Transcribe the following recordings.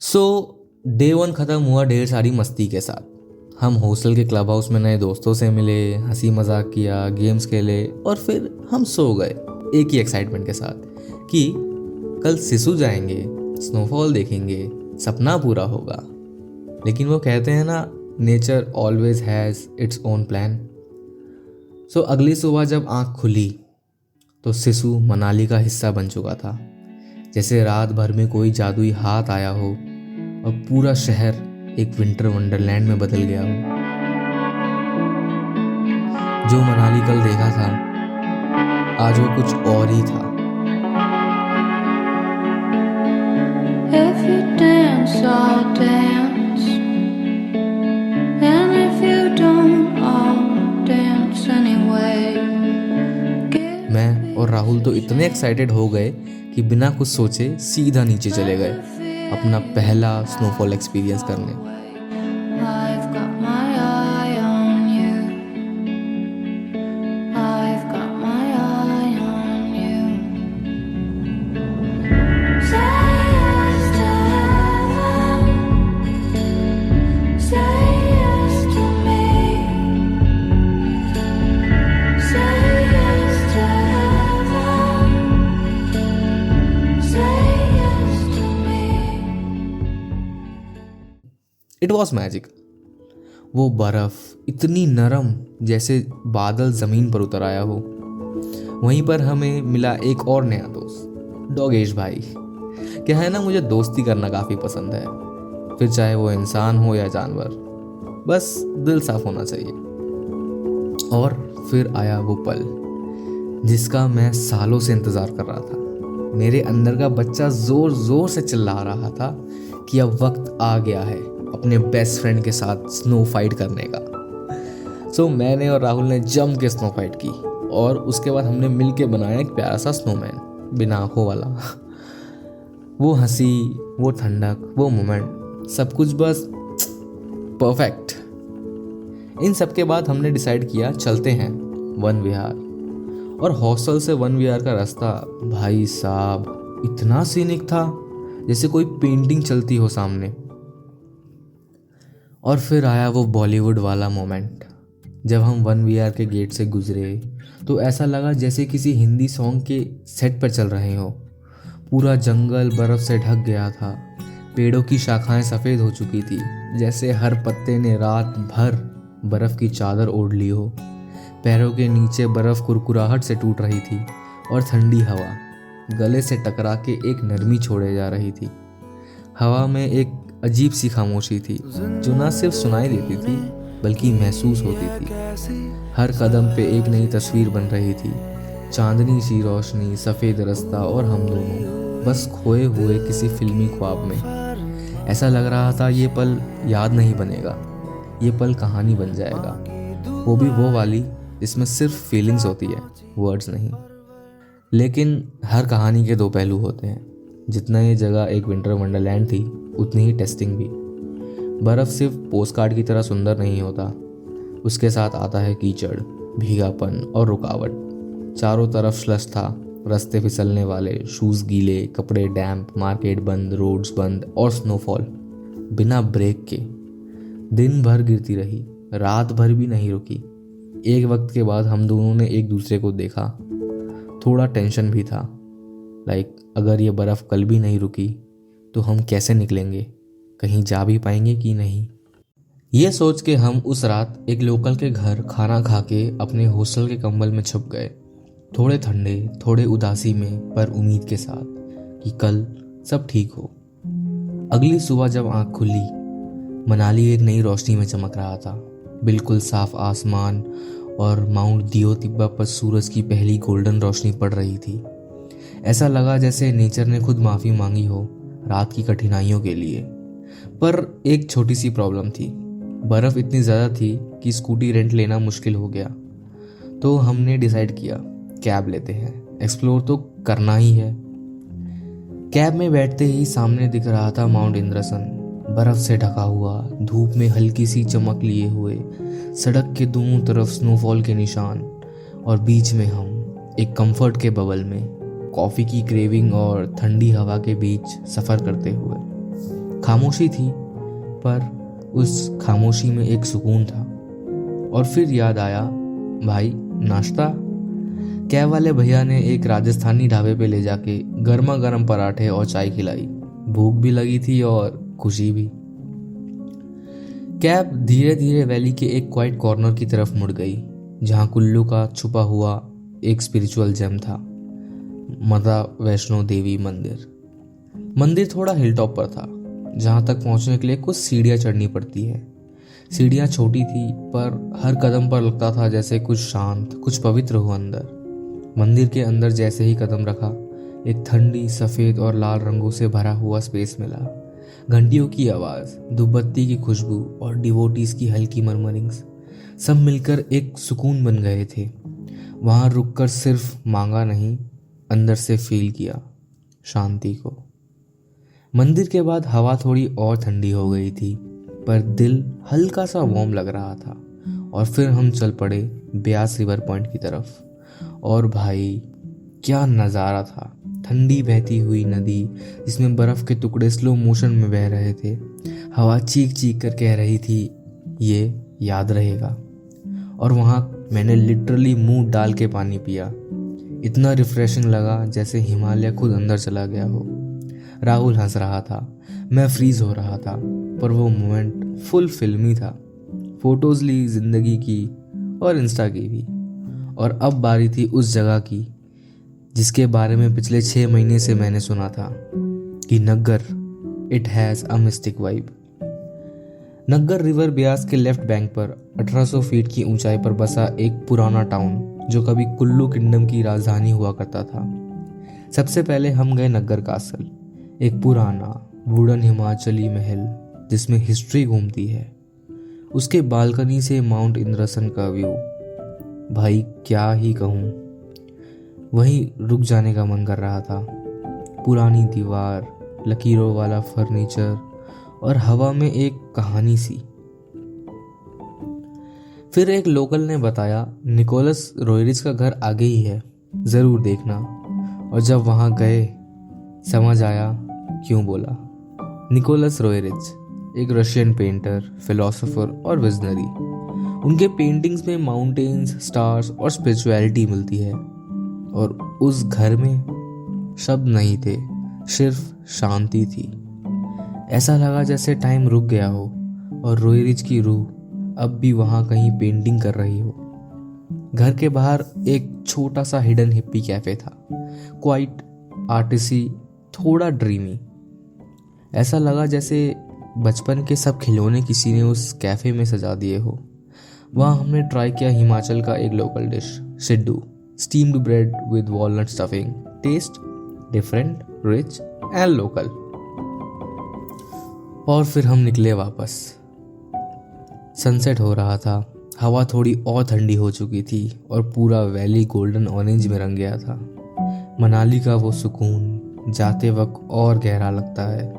सो day 1 ख़त्म हुआ ढेर सारी मस्ती के साथ। हम हॉस्टल के क्लब हाउस में नए दोस्तों से मिले, हंसी मजाक किया, गेम्स खेले और फिर हम सो गए एक ही एक्साइटमेंट के साथ कि कल सिसु जाएंगे, स्नोफॉल देखेंगे, सपना पूरा होगा। लेकिन वो कहते हैं ना, nature always has its own plan. So अगली सुबह जब आँख खुली तो सिसु मनाली का हिस्सा बन चुका था। जैसे रात भर में कोई जादुई हाथ आया हो और पूरा शहर एक विंटर वंडरलैंड में बदल गया हो। जो मनाली कल देखा था, आज वो कुछ और ही था। If you dance, I'll dance. And if you don't, I'll dance anyway. मैं और राहुल तो इतने एक्साइटेड हो गए कि बिना कुछ सोचे सीधा नीचे चले गए अपना पहला स्नोफॉल एक्सपीरियंस करने। I've got my eye on you. I've got my eye on you. Say yes to heaven. Say yes to me. Say yes to heaven. Say yes to me. It was magic. वो बर्फ इतनी नरम जैसे बादल ज़मीन पर उतर आया हो। वहीं पर हमें मिला एक और नया दोस्त, डॉगेश भाई। क्या है ना, मुझे दोस्ती करना काफ़ी पसंद है, फिर चाहे वो इंसान हो या जानवर, बस दिल साफ होना चाहिए। और फिर आया वो पल जिसका मैं सालों से इंतज़ार कर रहा था। मेरे अंदर का बच्चा ज़ोर ज़ोर से चिल्ला रहा था कि अब वक्त आ गया है अपने बेस्ट फ्रेंड के साथ स्नो फाइट करने का। सो मैंने और राहुल ने जम के स्नो फाइट की और उसके बाद हमने मिल के बनाया एक प्यारा सा स्नोमैन, बिना आँखों वाला। वो हंसी, वो ठंडक, वो मोमेंट, सब कुछ बस परफेक्ट। इन सब के बाद हमने डिसाइड किया चलते हैं वन विहार। और हॉस्टल से वन विहार का रास्ता, भाई साहब, इतना सीनिक था जैसे कोई पेंटिंग चलती हो सामने। और फिर आया वो बॉलीवुड वाला मोमेंट। जब हम वन विहार के गेट से गुजरे तो ऐसा लगा जैसे किसी हिंदी सॉन्ग के सेट पर चल रहे हो। पूरा जंगल बर्फ़ से ढक गया था, पेड़ों की शाखाएं सफ़ेद हो चुकी थी, जैसे हर पत्ते ने रात भर बर्फ़ की चादर ओढ़ ली हो। पैरों के नीचे बर्फ़ कुरकुराहट से टूट रही थी और ठंडी हवा गले से टकरा के एक नरमी छोड़े जा रही थी। हवा में एक अजीब सी खामोशी थी जो ना सिर्फ सुनाई देती थी बल्कि महसूस होती थी। हर कदम पे एक नई तस्वीर बन रही थी, चांदनी सी रोशनी, सफ़ेद रास्ता और हम दोनों बस खोए हुए किसी फिल्मी ख्वाब में। ऐसा लग रहा था ये पल याद नहीं बनेगा, ये पल कहानी बन जाएगा, वो भी वो वाली जिसमें सिर्फ फीलिंग्स होती है, वर्ड्स नहीं। लेकिन हर कहानी के दो पहलू होते हैं। जितना ये जगह एक विंटर वंडरलैंड थी, उतनी ही टेस्टिंग भी। बर्फ़ सिर्फ पोस्टकार्ड की तरह सुंदर नहीं होता, उसके साथ आता है कीचड़, भीगापन और रुकावट। चारों तरफ स्लश था, रास्ते फिसलने वाले, शूज़ गीले, कपड़े डैम्प, मार्केट बंद, रोड्स बंद और स्नोफॉल बिना ब्रेक के दिन भर गिरती रही, रात भर भी नहीं रुकी। एक वक्त के बाद हम दोनों ने एक दूसरे को देखा, थोड़ा टेंशन भी था, लाइक अगर ये बर्फ़ कल भी नहीं रुकी तो हम कैसे निकलेंगे, कहीं जा भी पाएंगे कि नहीं। ये सोच के हम उस रात एक लोकल के घर खाना खा के अपने हॉस्टल के कंबल में छुप गए, थोड़े ठंडे, थोड़े उदासी में, पर उम्मीद के साथ कि कल सब ठीक हो। अगली सुबह जब आँख खुली, मनाली एक नई रोशनी में चमक रहा था। बिल्कुल साफ आसमान और माउंट दियो तिब्बा पर सूरज की पहली गोल्डन रोशनी पड़ रही थी। ऐसा लगा जैसे नेचर ने खुद माफ़ी मांगी हो रात की कठिनाइयों के लिए। पर एक छोटी सी प्रॉब्लम थी, बर्फ़ इतनी ज़्यादा थी कि स्कूटी रेंट लेना मुश्किल हो गया। तो हमने डिसाइड किया कैब लेते हैं, एक्सप्लोर तो करना ही है। कैब में बैठते ही सामने दिख रहा था माउंट इंद्रसन, बर्फ़ से ढका हुआ, धूप में हल्की सी चमक लिए हुए, सड़क के दोनों तरफ स्नोफॉल के निशान, और बीच में हम एक कंफर्ट के बबल में, कॉफ़ी की क्रेविंग और ठंडी हवा के बीच सफ़र करते हुए। खामोशी थी, पर उस खामोशी में एक सुकून था। और फिर याद आया, भाई नाश्ता। कैब वाले भैया ने एक राजस्थानी ढाबे पे ले जाके गर्मा गर्म पराठे और चाय खिलाई। भूख भी लगी थी और खुशी भी। कैब धीरे धीरे वैली के एक क्वाइट कॉर्नर की तरफ मुड़ गई, जहां कुल्लू का छुपा हुआ एक स्पिरिचुअल जेम था, माता वैष्णो देवी मंदिर। मंदिर थोड़ा हिल टॉप पर था, जहां तक पहुंचने के लिए कुछ सीढ़ियां चढ़नी पड़ती है। सीढ़ियां छोटी थी, पर हर कदम पर लगता था जैसे कुछ शांत, कुछ पवित्र हो अंदर। मंदिर के अंदर जैसे ही कदम रखा, एक ठंडी सफेद और लाल रंगों से भरा हुआ स्पेस मिला। घंटियों की आवाज, धूपबत्ती की खुशबू और डिवोटीज की हल्की मरमरिंग्स सब मिलकर एक सुकून बन गए थे। वहां रुककर सिर्फ मांगा नहीं, अंदर से फील किया शांति को। मंदिर के बाद हवा थोड़ी और ठंडी हो गई थी, पर दिल हल्का सा वार्म लग रहा था। और फिर हम चल पड़े ब्यास रिवर पॉइंट की तरफ। और भाई क्या नज़ारा था। ठंडी बहती हुई नदी, जिसमें बर्फ के टुकड़े स्लो मोशन में बह रहे थे। हवा चीख चीख कर कह रही थी, ये याद रहेगा। और वहाँ मैंने लिटरली मुंह डाल के पानी पिया। इतना रिफ्रेशिंग लगा जैसे हिमालय खुद अंदर चला गया हो। राहुल हंस रहा था, मैं फ्रीज हो रहा था, पर वो मोमेंट फुल फिल्मी था। फोटोज ली जिंदगी की और इंस्टा की भी। और अब बारी थी उस जगह की जिसके बारे में पिछले 6 महीने से मैंने सुना था कि Naggar, it has a mistake vibe. Naggar river Beas के लेफ्ट बैंक पर 1800 फीट की ऊंचाई पर बसा एक पुराना टाउन, जो कभी कुल्लू किंगडम की राजधानी हुआ करता था। सबसे पहले हम गए नग्गर कासल, एक पुराना वुडन हिमाचली महल जिसमें हिस्ट्री घूमती है। उसके बालकनी से माउंट इंद्रसन का व्यू, भाई क्या ही कहूँ। वहीं रुक जाने का मन कर रहा था। पुरानी दीवार, लकीरों वाला फर्नीचर और हवा में एक कहानी सी। फिर एक लोकल ने बताया, निकोलस रोयरिच का घर आगे ही है, जरूर देखना। और जब वहां गए समझ आया क्यों बोला। निकोलस रोयरिच एक रशियन पेंटर, फिलोसोफर और विजनरी। उनके पेंटिंग्स में माउंटेन्स, स्टार्स और स्पिरिचुअलिटी मिलती है। और उस घर में शब्द नहीं थे, सिर्फ शांति थी। ऐसा लगा जैसे टाइम रुक गया हो और रोयरिच की रूह अब भी वहां कहीं पेंटिंग कर रही हो। घर के बाहर एक छोटा सा हिडन हिप्पी कैफे था, क्वाइट आर्टिसी, थोड़ा ड्रीमी। ऐसा लगा जैसे बचपन के सब खिलौने किसी ने उस कैफे में सजा दिए हो। वहाँ हमने ट्राई किया हिमाचल का एक local dish, siddu, steamed bread with walnut stuffing. Taste different, rich and local. और फिर हम निकले वापस। सनसेट हो रहा था, हवा थोड़ी और ठंडी हो चुकी थी और पूरा वैली गोल्डन ऑरेंज में रंग गया था। मनाली का वो सुकून जाते वक्त और गहरा लगता है।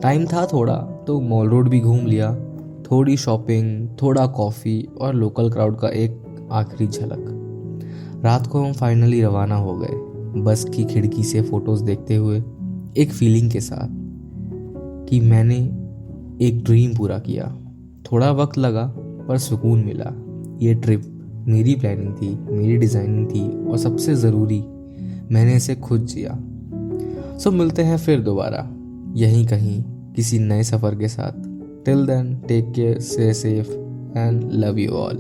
टाइम था थोड़ा तो मॉल रोड भी घूम लिया, थोड़ी शॉपिंग, थोड़ा कॉफ़ी और लोकल क्राउड का एक आखिरी झलक। रात को हम फाइनली रवाना हो गए, बस की खिड़की से फोटोज देखते हुए, एक फीलिंग के साथ कि मैंने एक ड्रीम पूरा किया। थोड़ा वक्त लगा पर सुकून मिला। ये ट्रिप मेरी प्लानिंग थी, मेरी डिज़ाइनिंग थी और सबसे ज़रूरी, मैंने इसे खुद जिया। सो मिलते हैं फिर दोबारा यहीं कहीं किसी नए सफ़र के साथ। Till then take care, stay safe and love you all.